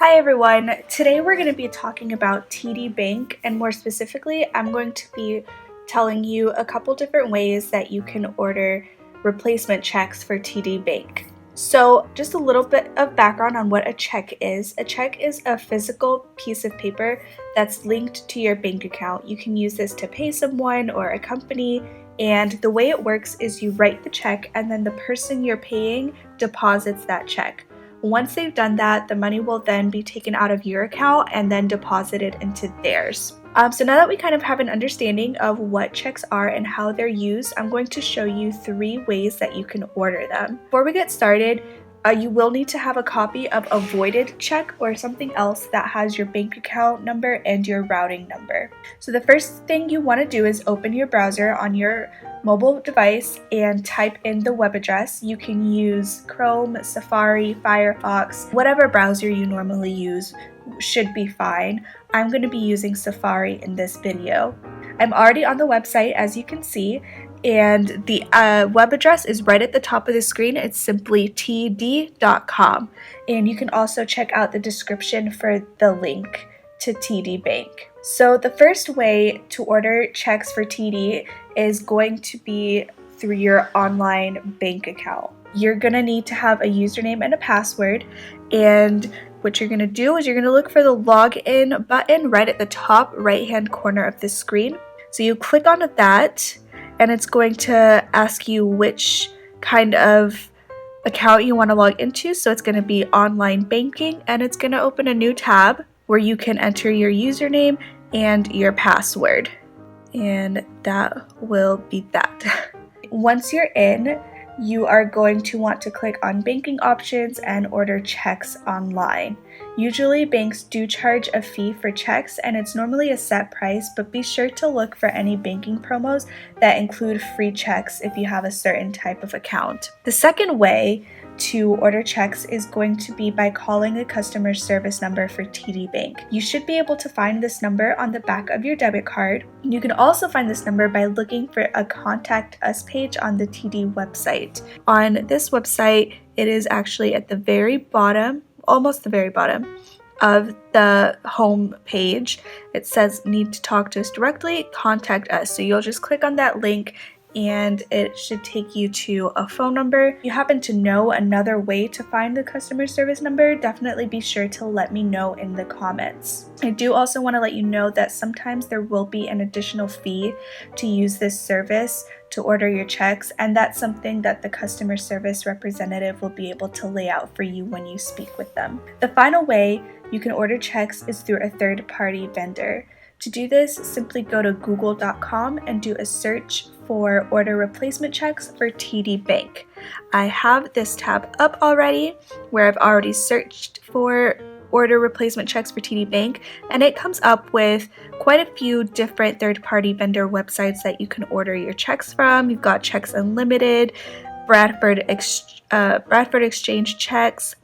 Hi everyone, today we're going to be talking about TD Bank, and more specifically I'm going to be telling you a couple different ways that you can order replacement checks for TD Bank. So just a little bit of background on what a check is. A check is a physical piece of paper that's linked to your bank account. You can use this to pay someone or a company, and the way it works is you write the check and then the person you're paying deposits that check. Once they've done that, the money will then be taken out of your account and then deposited into theirs. So now that we kind of have an understanding of what checks are and how they're used, I'm going to show you 3 ways that you can order them. Before we get started, you will need to have a copy of a voided check or something else that has your bank account number and your routing number. So the first thing you want to do is open your browser on your mobile device and type in the web address. You can use Chrome, Safari, Firefox, whatever browser you normally use should be fine. I'm going to be using Safari in this video. I'm already on the website, as you can see, and the web address is right at the top of the screen. It's simply td.com, and you can also check out the description for the link to TD Bank. So the first way to order checks for TD is going to be through your online bank account. You're going to need to have a username and a password, and what you're going to do is you're going to look for the login button right at the top right hand corner of the screen. So you click on that, and it's going to ask you which kind of account you want to log into. So it's going to be online banking, and it's going to open a new tab where you can enter your username and your password. And that will be that. Once you're in, you are going to want to click on banking options and order checks online. Usually banks do charge a fee for checks, and it's normally a set price, but be sure to look for any banking promos that include free checks if you have a certain type of account. The second way to order checks is going to be by calling the customer service number for TD Bank. You should be able to find this number on the back of your debit card. You can also find this number by looking for a Contact Us page on the TD website. On this website, it is actually at the very bottom, almost the very bottom of the home page. It says need to talk to us directly, contact us. So you'll just click on that link and it should take you to a phone number. If you happen to know another way to find the customer service number, definitely be sure to let me know in the comments. I do also want to let you know that sometimes there will be an additional fee to use this service to order your checks, and that's something that the customer service representative will be able to lay out for you when you speak with them. The final way you can order checks is through a third-party vendor. To do this, simply go to google.com and do a search for order replacement checks for TD Bank. I have this tab up already where I've already searched for order replacement checks for TD Bank, and it comes up with quite a few different third-party vendor websites that you can order your checks from. You've got Checks Unlimited, Bradford Exchange Checks,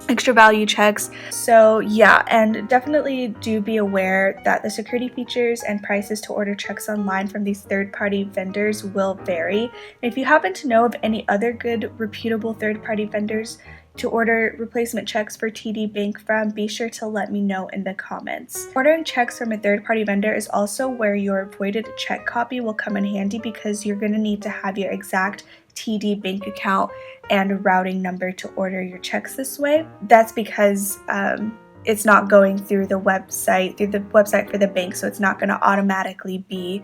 Extra Value Checks. So yeah, and definitely do be aware that the security features and prices to order checks online from these third-party vendors will vary. And if you happen to know of any other good, reputable third-party vendors to order replacement checks for TD Bank from, be sure to let me know in the comments. Ordering checks from a third-party vendor is also where your voided check copy will come in handy, because you're going to need to have your exact TD Bank account and routing number to order your checks this way. That's because it's not going through the website for the bank, so it's not going to automatically be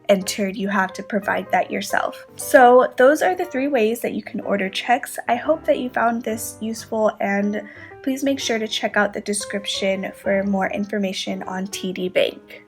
entered. You have to provide that yourself. So those are the 3 ways that you can order checks. I hope that you found this useful, and please make sure to check out the description for more information on TD Bank.